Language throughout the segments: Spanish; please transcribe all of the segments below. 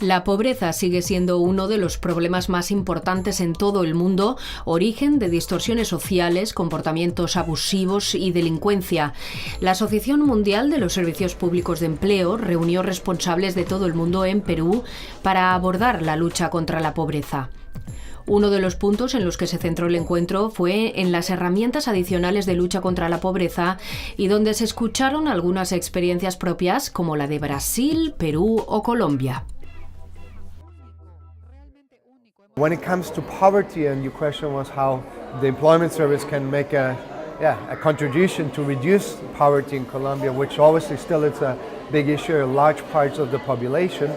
La pobreza sigue siendo uno de los problemas más importantes en todo el mundo, origen de distorsiones sociales, comportamientos abusivos y delincuencia. La Asociación Mundial de los Servicios Públicos de Empleo reunió responsables de todo el mundo en Perú para abordar la lucha contra la pobreza. Uno de los puntos en los que se centró el encuentro fue en las herramientas adicionales de lucha contra la pobreza y donde se escucharon algunas experiencias propias como la de Brasil, Perú o Colombia. When it comes to poverty, and your question was how the Employment Service can make a contribution to reduce poverty in Colombia, which obviously still is a big issue in large parts of the population.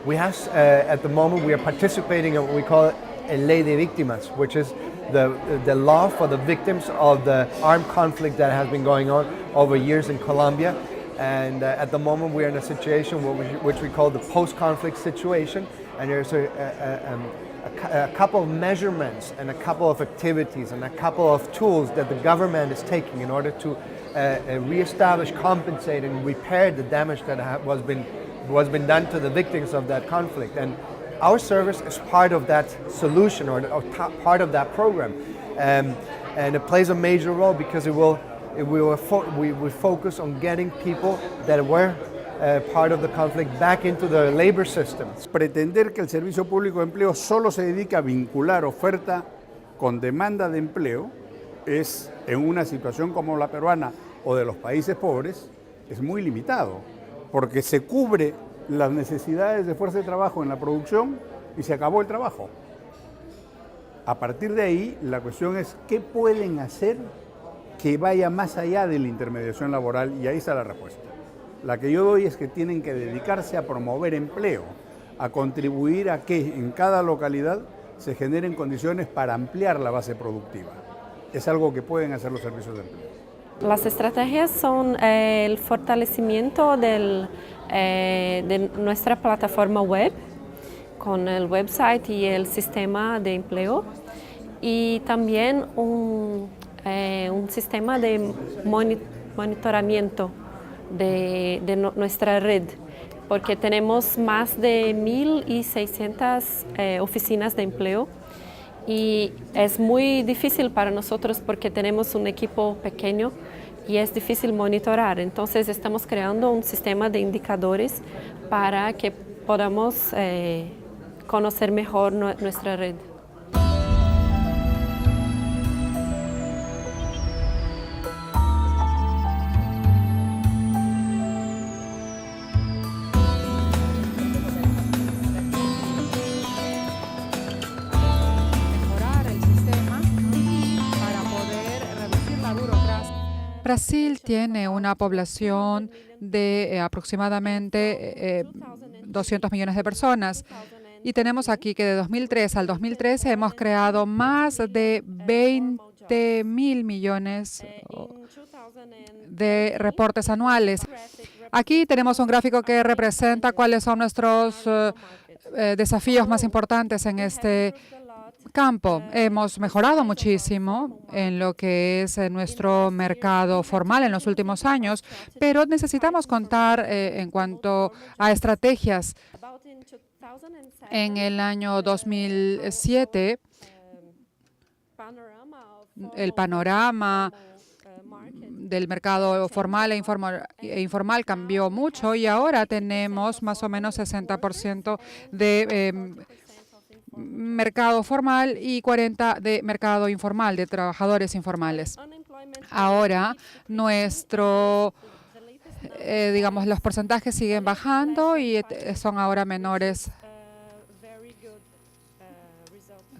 We have, at the moment, we are participating in what we call a Ley de Víctimas, which is the law for the victims of the armed conflict that has been going on over years in Colombia. And at the moment, we are in a situation which we call the post-conflict situation. And there's a couple of measurements and a couple of activities and a couple of tools that the government is taking in order to reestablish, compensate, and repair the damage that was been done to the victims of that conflict. And our service is part of that solution or part of that program, and it plays a major role because we focus on getting people that were part of the conflict back into the labor system. Pretender que el Servicio Público de Empleo solo se dedica a vincular oferta con demanda de empleo es, en una situación como la peruana o de los países pobres, es muy limitado, porque se cubre las necesidades de fuerza de trabajo en la producción y se acabó el trabajo. A partir de ahí, la cuestión es qué pueden hacer que vaya más allá de la intermediación laboral, y ahí está la respuesta. La que yo doy es que tienen que dedicarse a promover empleo, a contribuir a que en cada localidad se generen condiciones para ampliar la base productiva. Es algo que pueden hacer los servicios de empleo. Las estrategias son el fortalecimiento de nuestra plataforma web, con el website y el sistema de empleo, y también un sistema de monitoramiento de nuestra red, porque tenemos más de 1.600 oficinas de empleo y es muy difícil para nosotros porque tenemos un equipo pequeño y es difícil monitorar. Entonces estamos creando un sistema de indicadores para que podamos conocer mejor nuestra red. Brasil tiene una población de aproximadamente 200 millones de personas y tenemos aquí que de 2003 al 2013 hemos creado más de 20.000 millones de reportes anuales. Aquí tenemos un gráfico que representa cuáles son nuestros desafíos más importantes en este campo. Hemos mejorado muchísimo en lo que es nuestro mercado formal en los últimos años, pero necesitamos contar en cuanto a estrategias. En el año 2007, el panorama del mercado formal e informal cambió mucho y ahora tenemos más o menos 60% de mercado formal y 40% de mercado informal, de trabajadores informales. Ahora, digamos, los porcentajes siguen bajando y son ahora menores.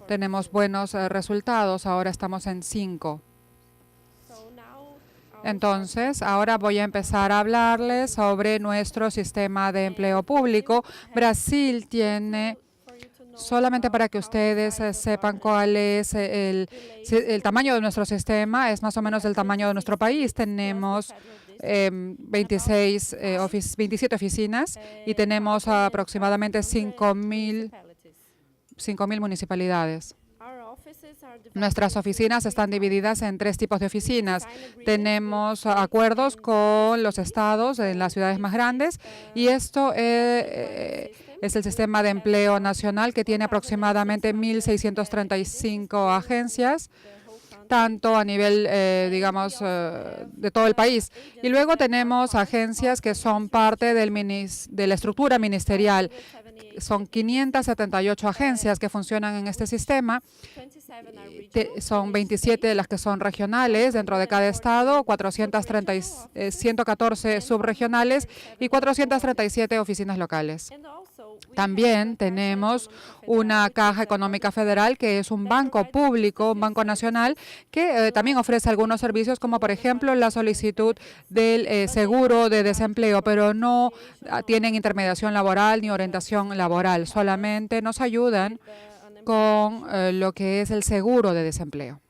Tenemos buenos resultados, ahora estamos en 5. Entonces, ahora voy a empezar a hablarles sobre nuestro sistema de empleo público. Brasil tiene, solamente para que ustedes sepan cuál es el tamaño de nuestro sistema, es más o menos el tamaño de nuestro país. Tenemos 27 oficinas y tenemos aproximadamente 5.000 municipalidades. Nuestras oficinas están divididas en 3 tipos de oficinas. Tenemos acuerdos con los estados en las ciudades más grandes y esto es el Sistema de Empleo Nacional, que tiene aproximadamente 1.635 agencias, tanto a nivel, de todo el país. Y luego tenemos agencias que son parte de la estructura ministerial. Son 578 agencias que funcionan en este sistema. Son 27 de las que son regionales dentro de cada estado, 114 subregionales y 437 oficinas locales. También tenemos una Caja Económica Federal, que es un banco público, un banco nacional, que también ofrece algunos servicios, como por ejemplo la solicitud del seguro de desempleo, pero no tienen intermediación laboral ni orientación laboral, solamente nos ayudan con lo que es el seguro de desempleo.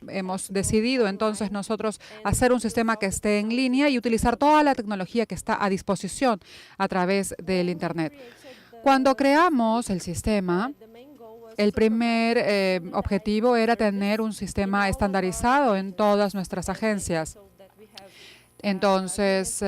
Hemos decidido entonces nosotros hacer un sistema que esté en línea y utilizar toda la tecnología que está a disposición a través del Internet. Cuando creamos el sistema, el primer objetivo era tener un sistema estandarizado en todas nuestras agencias. Entonces,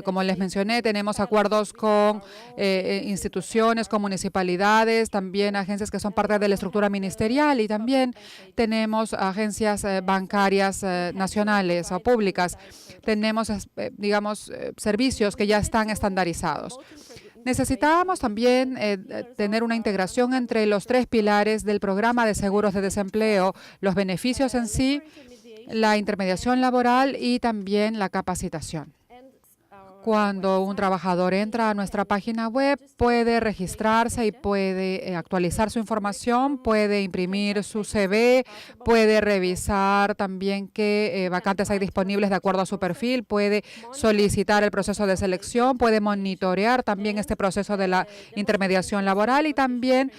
como les mencioné, tenemos acuerdos con instituciones, con municipalidades, también agencias que son parte de la estructura ministerial y también tenemos agencias bancarias nacionales o públicas. Tenemos, servicios que ya están estandarizados. Necesitábamos también tener una integración entre los 3 pilares del programa de seguros de desempleo, los beneficios en sí, la intermediación laboral y también la capacitación. Cuando un trabajador entra a nuestra página web, puede registrarse y puede actualizar su información, puede imprimir su CV, puede revisar también qué vacantes hay disponibles de acuerdo a su perfil, puede solicitar el proceso de selección, puede monitorear también este proceso de la intermediación laboral y también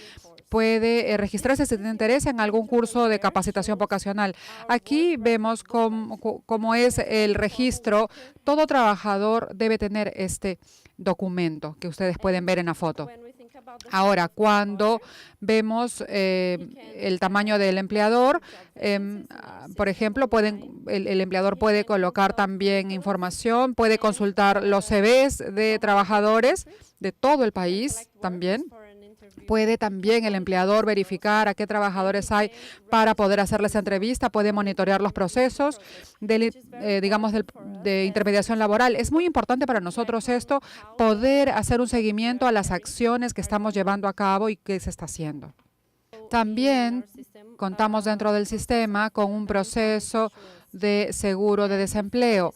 puede registrarse si tiene interés en algún curso de capacitación vocacional. Aquí vemos cómo es el registro. Todo trabajador debe tener este documento que ustedes pueden ver en la foto. Ahora, cuando vemos el tamaño del empleador, por ejemplo, el empleador puede colocar también información, puede consultar los CVs de trabajadores de todo el país también. Puede también el empleador verificar a qué trabajadores hay para poder hacerles entrevista, puede monitorear los procesos de intermediación laboral. Es muy importante para nosotros esto, poder hacer un seguimiento a las acciones que estamos llevando a cabo y que se está haciendo. También contamos dentro del sistema con un proceso de seguro de desempleo.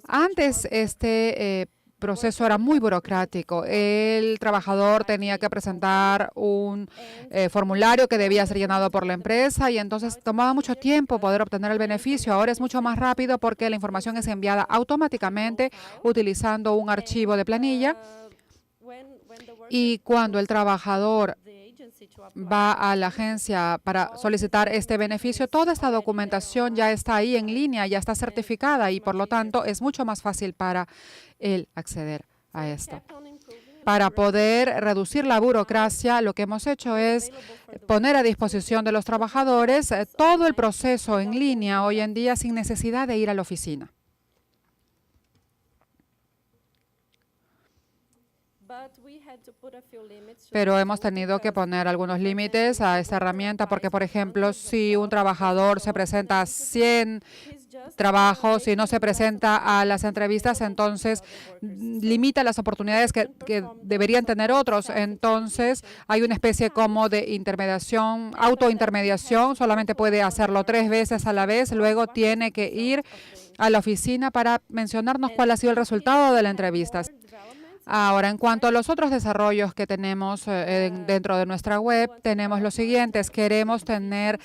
Antes este proceso era muy burocrático. El trabajador tenía que presentar un formulario que debía ser llenado por la empresa y entonces tomaba mucho tiempo poder obtener el beneficio. Ahora es mucho más rápido porque la información es enviada automáticamente utilizando un archivo de planilla y cuando el trabajador va a la agencia para solicitar este beneficio, toda esta documentación ya está ahí en línea, ya está certificada y por lo tanto es mucho más fácil para él acceder a esto. Para poder reducir la burocracia, lo que hemos hecho es poner a disposición de los trabajadores todo el proceso en línea hoy en día sin necesidad de ir a la oficina. Pero hemos tenido que poner algunos límites a esta herramienta porque, por ejemplo, si un trabajador se presenta a 100 trabajos y no se presenta a las entrevistas, entonces limita las oportunidades que deberían tener otros. Entonces, hay una especie como de intermediación, autointermediación, solamente puede hacerlo 3 veces a la vez, luego tiene que ir a la oficina para mencionarnos cuál ha sido el resultado de la entrevista. Ahora, en cuanto a los otros desarrollos que tenemos dentro de nuestra web, tenemos los siguientes. Queremos tener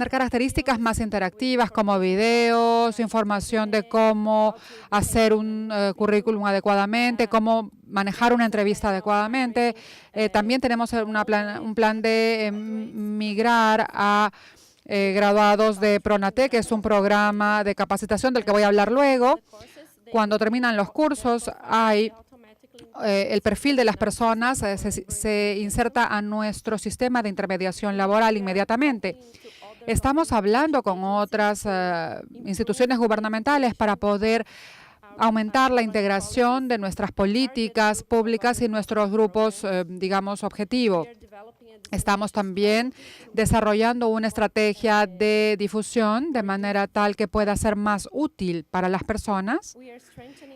características más interactivas como videos, información de cómo hacer un currículum adecuadamente, cómo manejar una entrevista adecuadamente. También tenemos un plan de migrar a graduados de Pronate, que es un programa de capacitación del que voy a hablar luego. Cuando terminan los cursos, hay el perfil de las personas se inserta a nuestro sistema de intermediación laboral inmediatamente. Estamos hablando con otras instituciones gubernamentales para poder aumentar la integración de nuestras políticas públicas y nuestros grupos, digamos, objetivo. Estamos también desarrollando una estrategia de difusión de manera tal que pueda ser más útil para las personas.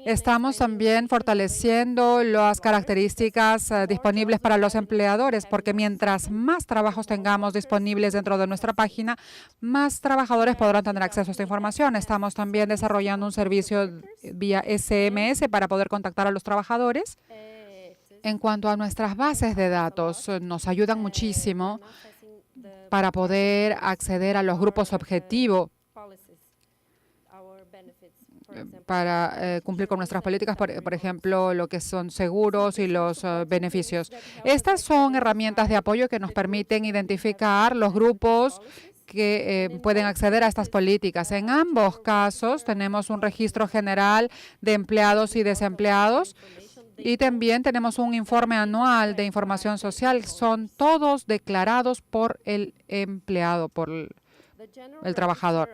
Estamos también fortaleciendo las características disponibles para los empleadores, porque mientras más trabajos tengamos disponibles dentro de nuestra página, más trabajadores podrán tener acceso a esta información. Estamos también desarrollando un servicio vía SMS para poder contactar a los trabajadores. En cuanto a nuestras bases de datos, nos ayudan muchísimo para poder acceder a los grupos objetivo para cumplir con nuestras políticas, por ejemplo, lo que son seguros y los beneficios. Estas son herramientas de apoyo que nos permiten identificar los grupos que pueden acceder a estas políticas. En ambos casos tenemos un registro general de empleados y desempleados. Y también tenemos un informe anual de información social. Son todos declarados por el empleado, por el trabajador.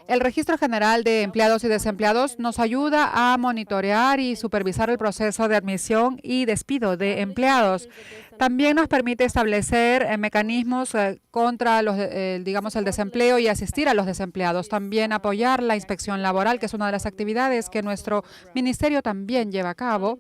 El Registro General de Empleados y Desempleados nos ayuda a monitorear y supervisar el proceso de admisión y despido de empleados. También nos permite establecer mecanismos contra digamos, el desempleo y asistir a los desempleados. También apoyar la inspección laboral, que es una de las actividades que nuestro ministerio también lleva a cabo.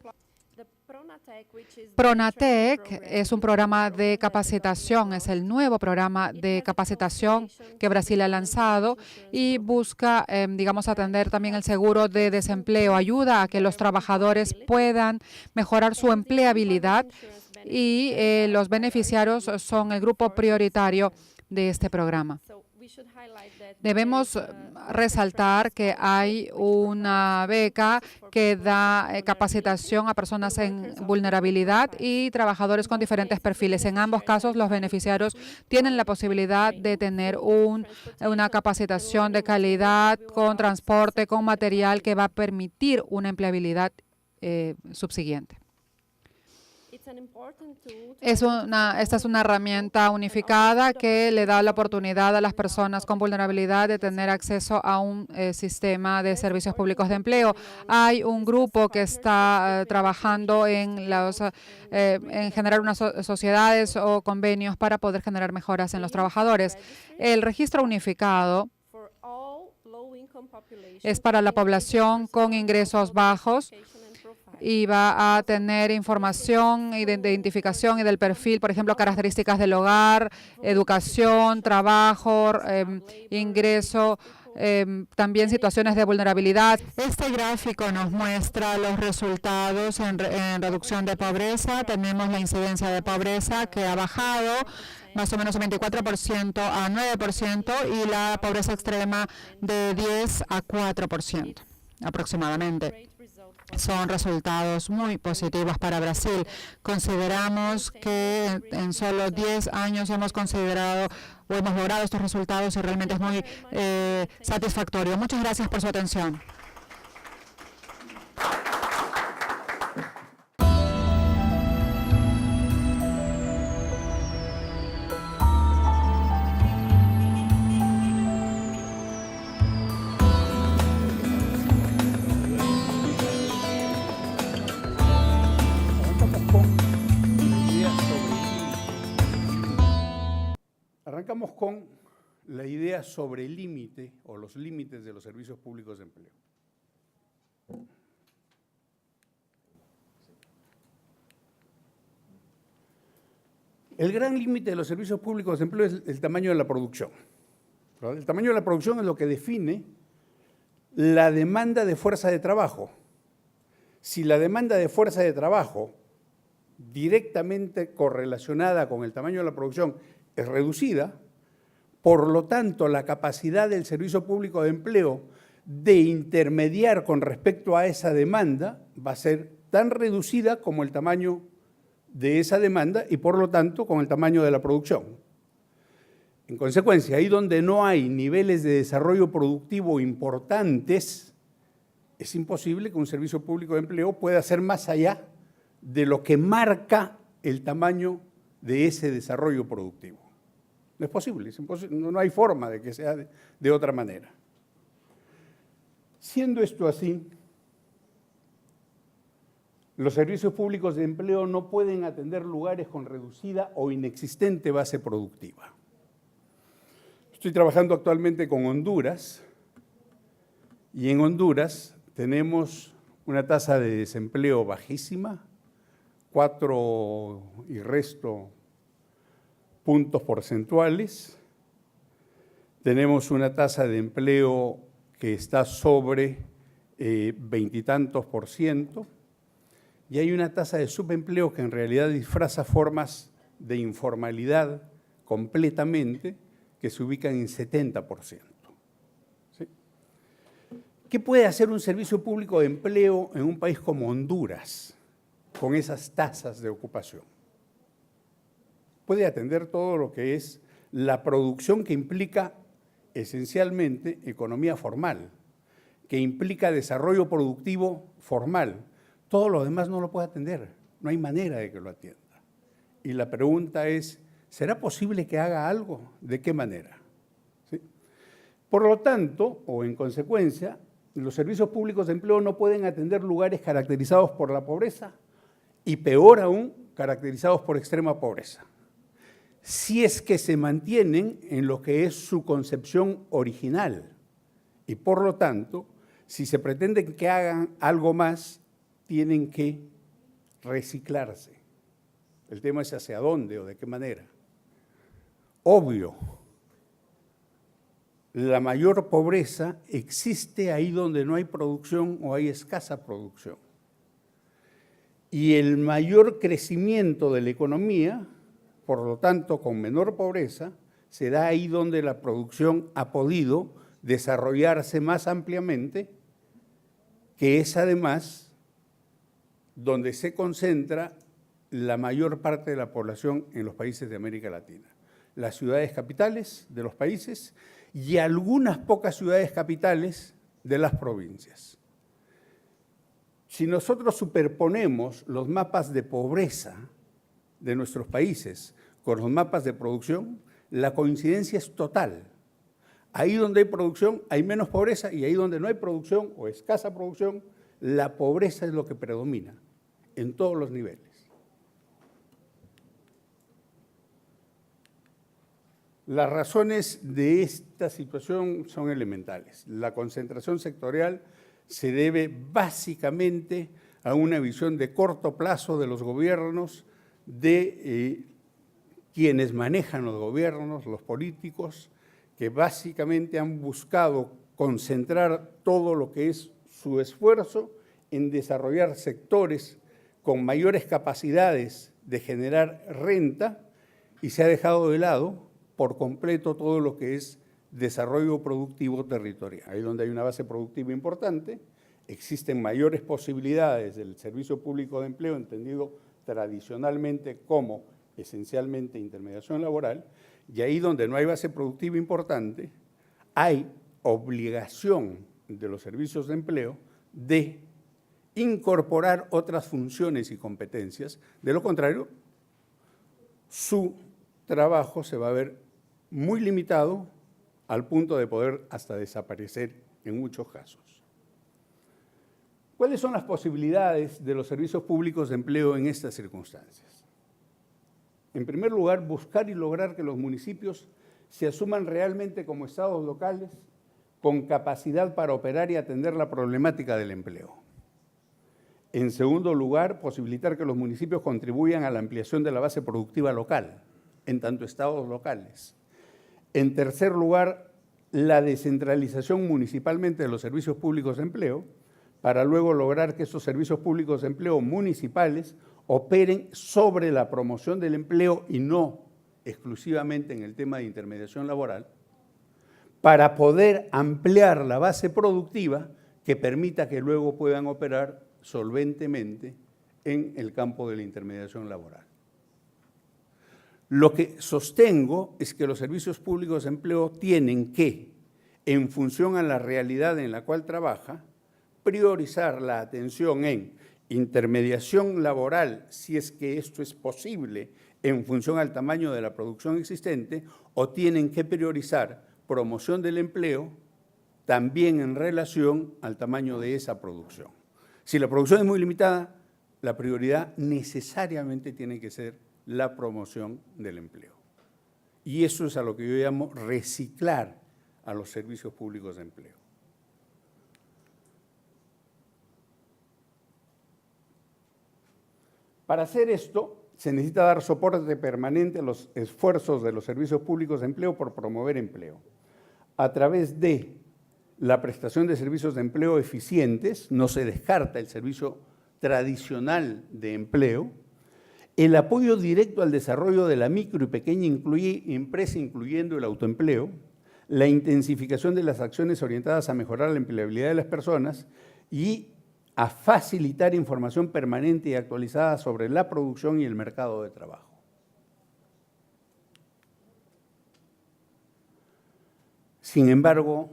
Pronatec es un programa de capacitación, es el nuevo programa de capacitación que Brasil ha lanzado y busca, digamos, atender también el seguro de desempleo. Ayuda a que los trabajadores puedan mejorar su empleabilidad y los beneficiarios son el grupo prioritario de este programa. Debemos resaltar que hay una beca que da capacitación a personas en vulnerabilidad y trabajadores con diferentes perfiles. En ambos casos, los beneficiarios tienen la posibilidad de tener una capacitación de calidad con transporte, con material que va a permitir una empleabilidad subsiguiente. Esta es una herramienta unificada que le da la oportunidad a las personas con vulnerabilidad de tener acceso a un sistema de servicios públicos de empleo. Hay un grupo que está trabajando en generar unas sociedades o convenios para poder generar mejoras en los trabajadores. El registro unificado es para la población con ingresos bajos y va a tener información de identificación y del perfil, por ejemplo, características del hogar, educación, trabajo, ingreso, también situaciones de vulnerabilidad. Este gráfico nos muestra los resultados en reducción de pobreza. Tenemos la incidencia de pobreza que ha bajado más o menos de 24% a 9% y la pobreza extrema de 10 a 4% aproximadamente. Son resultados muy positivos para Brasil. Consideramos que en solo 10 años hemos logrado estos resultados y realmente es muy satisfactorio. Muchas gracias por su atención. Arrancamos con la idea sobre el límite o los límites de los servicios públicos de empleo. El gran límite de los servicios públicos de empleo es el tamaño de la producción. El tamaño de la producción es lo que define la demanda de fuerza de trabajo. Si la demanda de fuerza de trabajo directamente correlacionada con el tamaño de la producción es reducida, por lo tanto, la capacidad del servicio público de empleo de intermediar con respecto a esa demanda va a ser tan reducida como el tamaño de esa demanda y, por lo tanto, con el tamaño de la producción. En consecuencia, ahí donde no hay niveles de desarrollo productivo importantes, es imposible que un servicio público de empleo pueda ser más allá de lo que marca el tamaño de ese desarrollo productivo. No es posible, es imposible, no hay forma de que sea de otra manera. Siendo esto así, los servicios públicos de empleo no pueden atender lugares con reducida o inexistente base productiva. Estoy trabajando actualmente con Honduras y en Honduras tenemos una tasa de desempleo bajísima, 4 y resto puntos porcentuales. Tenemos una tasa de empleo que está sobre 20 y tantos %, y hay una tasa de subempleo que en realidad disfraza formas de informalidad completamente, que se ubican en 70%. ¿Sí? ¿Qué puede hacer un servicio público de empleo en un país como Honduras con esas tasas de ocupación? Puede atender todo lo que es la producción que implica esencialmente economía formal, que implica desarrollo productivo formal. Todo lo demás no lo puede atender, no hay manera de que lo atienda. Y la pregunta es, ¿será posible que haga algo? ¿De qué manera? ¿Sí? Por lo tanto, o en consecuencia, los servicios públicos de empleo no pueden atender lugares caracterizados por la pobreza y peor aún, caracterizados por extrema pobreza, si es que se mantienen en lo que es su concepción original. Y por lo tanto, si se pretende que hagan algo más, tienen que reciclarse. El tema es hacia dónde o de qué manera. Obvio, la mayor pobreza existe ahí donde no hay producción o hay escasa producción. Y el mayor crecimiento de la economía, por lo tanto, con menor pobreza, se da ahí donde la producción ha podido desarrollarse más ampliamente, que es además donde se concentra la mayor parte de la población en los países de América Latina. Las ciudades capitales de los países y algunas pocas ciudades capitales de las provincias. Si nosotros superponemos los mapas de pobreza de nuestros países con los mapas de producción, la coincidencia es total. Ahí donde hay producción hay menos pobreza y ahí donde no hay producción o escasa producción, la pobreza es lo que predomina en todos los niveles. Las razones de esta situación son elementales. La concentración sectorial se debe básicamente a una visión de corto plazo de los gobiernos, de quienes manejan los gobiernos, los políticos, que básicamente han buscado concentrar todo lo que es su esfuerzo en desarrollar sectores con mayores capacidades de generar renta y se ha dejado de lado por completo todo lo que es desarrollo productivo territorial. Ahí donde hay una base productiva importante, existen mayores posibilidades del servicio público de empleo, entendido tradicionalmente como esencialmente intermediación laboral, y ahí donde no hay base productiva importante, hay obligación de los servicios de empleo de incorporar otras funciones y competencias. De lo contrario, su trabajo se va a ver muy limitado al punto de poder hasta desaparecer en muchos casos. ¿Cuáles son las posibilidades de los servicios públicos de empleo en estas circunstancias? En primer lugar, buscar y lograr que los municipios se asuman realmente como estados locales con capacidad para operar y atender la problemática del empleo. En segundo lugar, posibilitar que los municipios contribuyan a la ampliación de la base productiva local, en tanto estados locales. En tercer lugar, la descentralización municipalmente de los servicios públicos de empleo, para luego lograr que estos servicios públicos de empleo municipales operen sobre la promoción del empleo y no exclusivamente en el tema de intermediación laboral, para poder ampliar la base productiva que permita que luego puedan operar solventemente en el campo de la intermediación laboral. Lo que sostengo es que los servicios públicos de empleo tienen que, en función a la realidad en la cual trabaja, priorizar la atención en intermediación laboral, si es que esto es posible en función al tamaño de la producción existente, o tienen que priorizar promoción del empleo también en relación al tamaño de esa producción. Si la producción es muy limitada, la prioridad necesariamente tiene que ser la promoción del empleo. Y eso es a lo que yo llamo reciclar a los servicios públicos de empleo. Para hacer esto, se necesita dar soporte permanente a los esfuerzos de los servicios públicos de empleo por promover empleo, a través de la prestación de servicios de empleo eficientes, no se descarta el servicio tradicional de empleo, el apoyo directo al desarrollo de la micro y pequeña empresa, incluyendo el autoempleo, la intensificación de las acciones orientadas a mejorar la empleabilidad de las personas y a facilitar información permanente y actualizada sobre la producción y el mercado de trabajo. Sin embargo,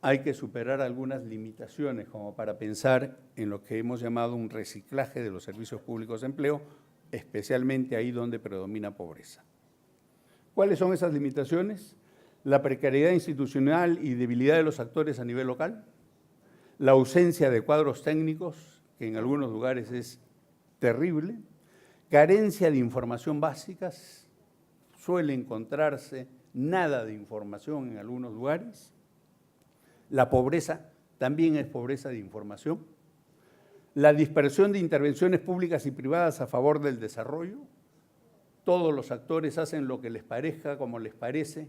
hay que superar algunas limitaciones como para pensar en lo que hemos llamado un reciclaje de los servicios públicos de empleo, especialmente ahí donde predomina pobreza. ¿Cuáles son esas limitaciones? La precariedad institucional y debilidad de los actores a nivel local, la ausencia de cuadros técnicos, que en algunos lugares es terrible, carencia de información básica, suele encontrarse nada de información en algunos lugares. La pobreza también es pobreza de información. La dispersión de intervenciones públicas y privadas a favor del desarrollo. Todos los actores hacen lo que les parezca, como les parece,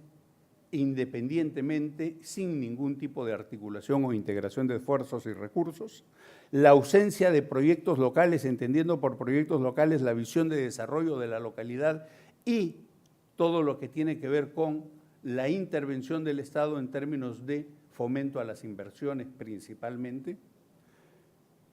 independientemente, sin ningún tipo de articulación o integración de esfuerzos y recursos. La ausencia de proyectos locales, entendiendo por proyectos locales la visión de desarrollo de la localidad y todo lo que tiene que ver con la intervención del Estado en términos de fomento a las inversiones principalmente,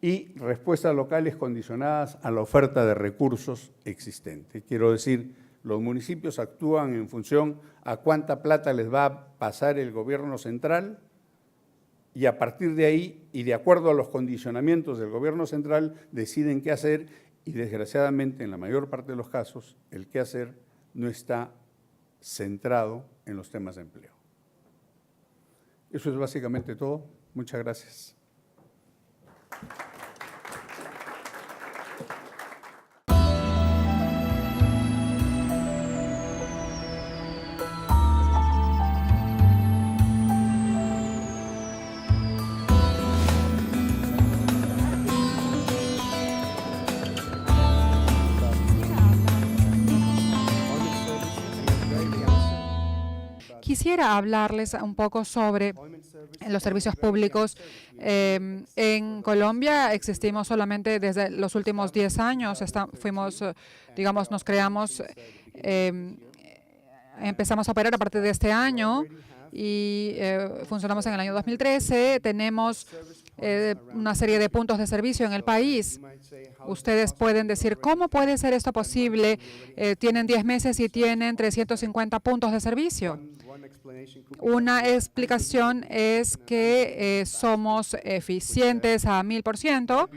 y respuestas locales condicionadas a la oferta de recursos existente. Quiero decir, los municipios actúan en función a cuánta plata les va a pasar el gobierno central y a partir de ahí y de acuerdo a los condicionamientos del gobierno central deciden qué hacer y desgraciadamente en la mayor parte de los casos el qué hacer no está centrado en los temas de empleo. Eso es básicamente todo. Muchas gracias. Quisiera hablarles un poco sobre los servicios públicos. En Colombia existimos solamente desde los últimos 10 años. Nos creamos, empezamos a operar a partir de este año y funcionamos en el año 2013. Tenemos una serie de puntos de servicio en el país. Ustedes pueden decir, ¿cómo puede ser esto posible? Tienen 10 meses y tienen 350 puntos de servicio. Una explicación es que somos eficientes a 1000%,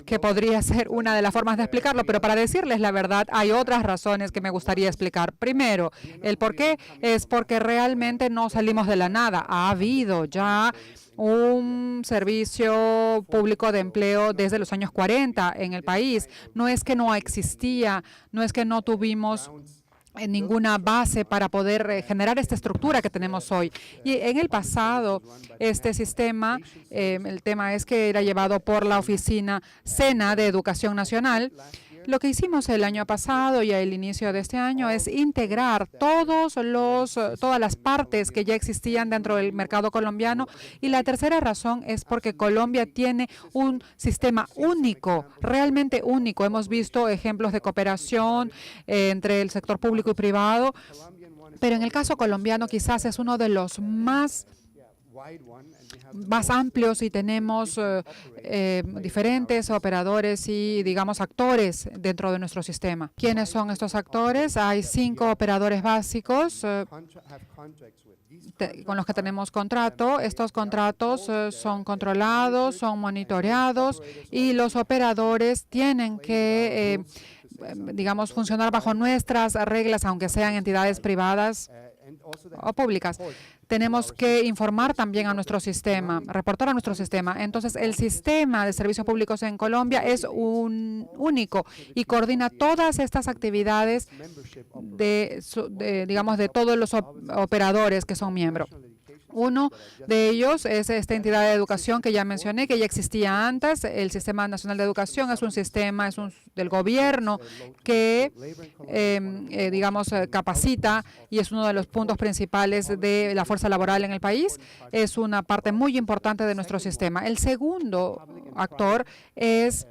que podría ser una de las formas de explicarlo, pero para decirles la verdad, hay otras razones que me gustaría explicar. Primero, el por qué es porque realmente no salimos de la nada. Ha habido ya un servicio público de empleo desde los años 40 en el país. No es que no existía, no es que no tuvimos ninguna base para poder generar esta estructura que tenemos hoy. Y en el pasado, este sistema, el tema es que era llevado por la Oficina SENA de Educación Nacional. Lo que hicimos el año pasado y al inicio de este año es integrar todas las partes que ya existían dentro del mercado colombiano. Y la tercera razón es porque Colombia tiene un sistema único, realmente único. Hemos visto ejemplos de cooperación entre el sector público y privado, pero en el caso colombiano quizás es uno de los más más amplios y tenemos diferentes operadores y, digamos, actores dentro de nuestro sistema. ¿Quiénes son estos actores? Hay 5 operadores básicos con los que tenemos contrato. Estos contratos son controlados, son monitoreados y los operadores tienen que, digamos, funcionar bajo nuestras reglas, aunque sean entidades privadas o públicas. Tenemos que informar también a nuestro sistema, reportar a nuestro sistema. Entonces, el sistema de servicios públicos en Colombia es único y coordina todas estas actividades digamos, de todos los operadores que son miembros. Uno de ellos es esta entidad de educación que ya mencioné, que ya existía antes. El Sistema Nacional de Educación es un sistema del gobierno que, digamos, capacita y es uno de los puntos principales de la fuerza laboral en el país. Es una parte muy importante de nuestro sistema. El segundo actor es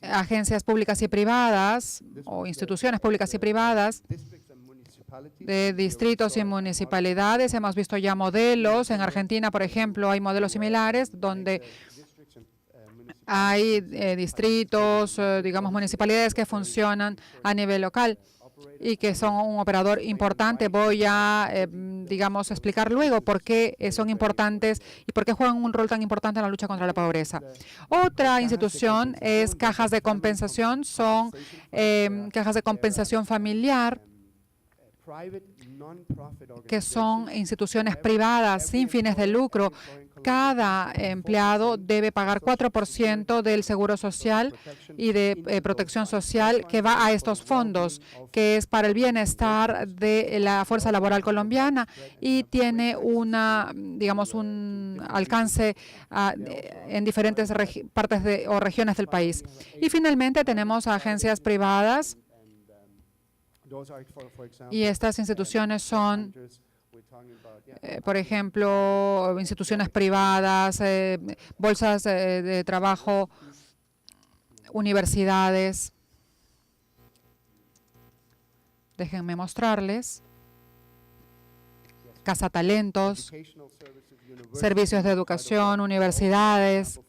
agencias públicas y privadas o instituciones públicas y privadas de distritos y municipalidades. Hemos visto ya modelos. En Argentina, por ejemplo, hay modelos similares donde hay distritos, digamos, municipalidades que funcionan a nivel local y que son un operador importante. Voy a, digamos, explicar luego por qué son importantes y por qué juegan un rol tan importante en la lucha contra la pobreza. Otra institución es cajas de compensación. Son cajas de compensación familiar, que son instituciones privadas sin fines de lucro. Cada empleado debe pagar 4% del seguro social y de protección social que va a estos fondos, que es para el bienestar de la fuerza laboral colombiana y tiene digamos, un alcance en diferentes partes o regiones del país. Y finalmente tenemos agencias privadas. Y estas instituciones son, por ejemplo, instituciones privadas, bolsas de trabajo, universidades. Déjenme mostrarles. Cazatalentos, servicios de educación, universidades.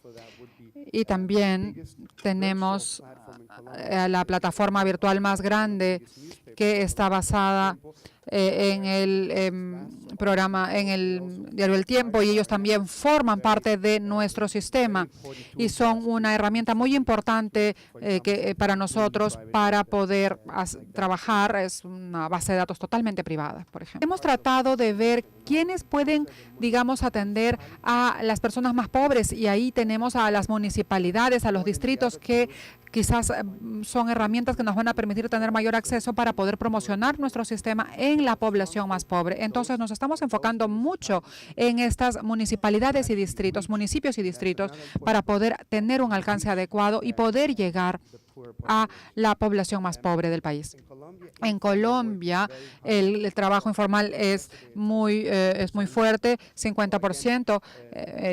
Y también tenemos la plataforma virtual más grande que está basada en el programa, en el diario El Tiempo, y ellos también forman parte de nuestro sistema y son una herramienta muy importante para nosotros para poder trabajar. Es una base de datos totalmente privada, por ejemplo. Hemos tratado de ver quiénes pueden, digamos, atender a las personas más pobres, y ahí tenemos a las municipalidades, a los distritos, que quizás son herramientas que nos van a permitir tener mayor acceso para poder promocionar nuestro sistema en la población más pobre. Entonces, nos estamos enfocando mucho en estas municipalidades y distritos, municipios y distritos, para poder tener un alcance adecuado y poder llegar a la población más pobre del país. En Colombia, el trabajo informal es muy fuerte, 50%,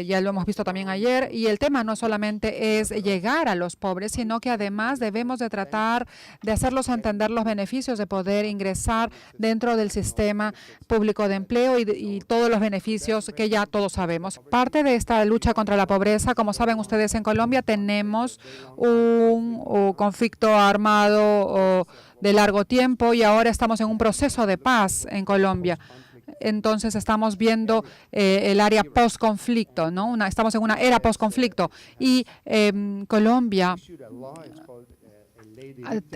ya lo hemos visto también ayer, y el tema no solamente es llegar a los pobres, sino que además debemos de tratar de hacerlos entender los beneficios de poder ingresar dentro del sistema público de empleo y todos los beneficios que ya todos sabemos. Parte de esta lucha contra la pobreza, como saben ustedes, en Colombia tenemos un conflicto armado de largo tiempo y ahora estamos en un proceso de paz en Colombia. Entonces estamos viendo el área post-conflicto, ¿no? Estamos en una era post-conflicto y Colombia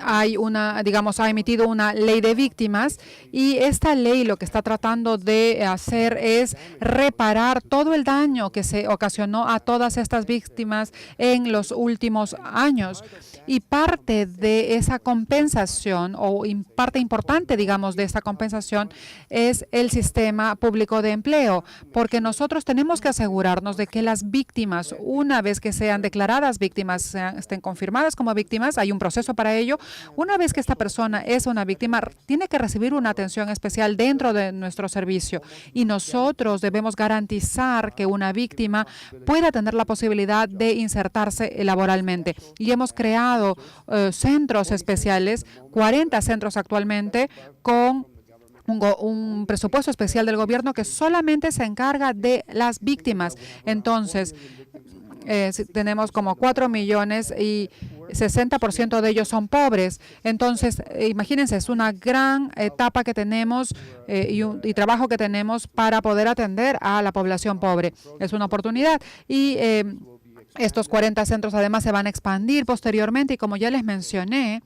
ha emitido una ley de víctimas, y esta ley lo que está tratando de hacer es reparar todo el daño que se ocasionó a todas estas víctimas en los últimos años. Y parte de esa compensación, o parte importante, digamos, de esta compensación, es el sistema público de empleo, porque nosotros tenemos que asegurarnos de que las víctimas, una vez que sean declaradas víctimas, estén confirmadas como víctimas, hay un proceso para ello. Una vez que esta persona es una víctima, tiene que recibir una atención especial dentro de nuestro servicio, y nosotros debemos garantizar que una víctima pueda tener la posibilidad de insertarse laboralmente. Y hemos creado centros especiales, 40 centros actualmente, con un presupuesto especial del gobierno que solamente se encarga de las víctimas. Entonces, tenemos como 4 millones y 60% de ellos son pobres. Entonces, imagínense, es una gran etapa que tenemos y trabajo que tenemos para poder atender a la población pobre. Es una oportunidad y estos 40 centros además se van a expandir posteriormente y como ya les mencioné,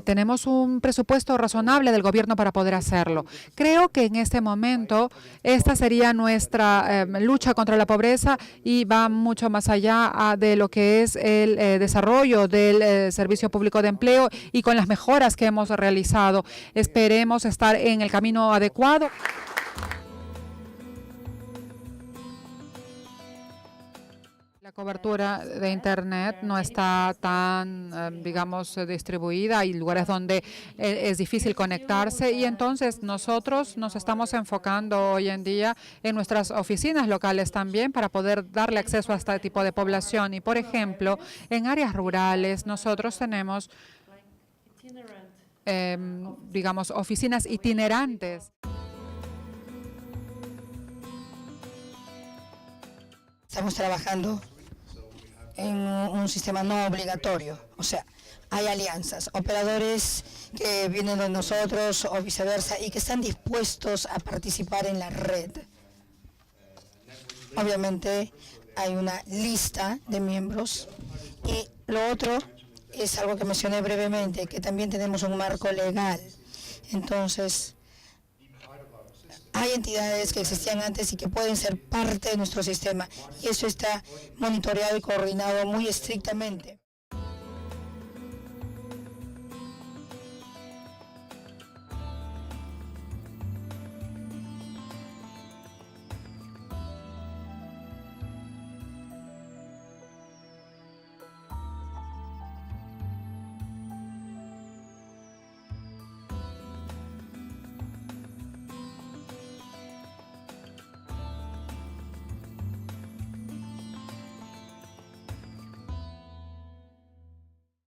tenemos un presupuesto razonable del gobierno para poder hacerlo. Creo que en este momento esta sería nuestra lucha contra la pobreza y va mucho más allá de lo que es el desarrollo del servicio público de empleo y con las mejoras que hemos realizado. Esperemos estar en el camino adecuado. La cobertura de Internet no está tan, digamos, distribuida. Hay lugares donde es difícil conectarse y entonces nosotros nos estamos enfocando hoy en día en nuestras oficinas locales también para poder darle acceso a este tipo de población. Y, por ejemplo, en áreas rurales nosotros tenemos, digamos, oficinas itinerantes. Estamos trabajando en un sistema no obligatorio, o sea, hay alianzas, operadores que vienen de nosotros o viceversa y que están dispuestos a participar en la red. Obviamente hay una lista de miembros y lo otro es algo que mencioné brevemente, que también tenemos un marco legal. Entonces, hay entidades que existían antes y que pueden ser parte de nuestro sistema y eso está monitoreado y coordinado muy estrictamente.